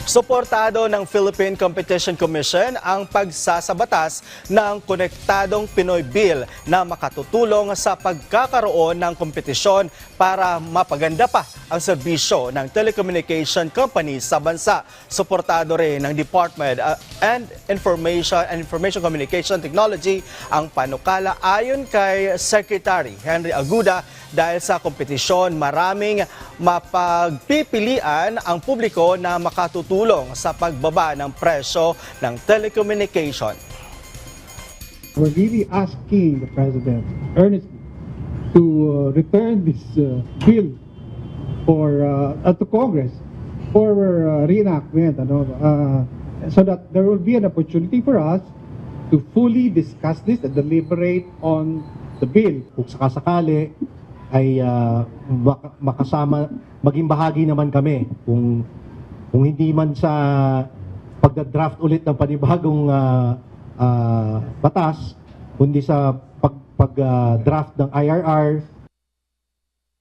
Suportado ng Philippine Competition Commission ang pagsasabatas ng Konektadong Pinoy Bill na makatutulong sa pagkakaroon ng kompetisyon para mapaganda pa ang serbisyo ng telecommunication companies sa bansa. Suportado rin ng Department and Information Communication Technology ang panukala ayon kay Secretary Henry Aguda. Dahil sa kompetisyon, maraming mapagpipilian ang publiko na makatutulong sa pagbaba ng presyo ng telecommunication. We're really asking the President earnestly to return this bill to Congress for reenactment, so that there will be an opportunity for us to fully discuss this and deliberate on the bill. Kung sakasakali ay makasama, maging bahagi naman kami kung hindi man sa pagda-draft ulit ng panibagong batas, kundi sa pag-draft ng IRR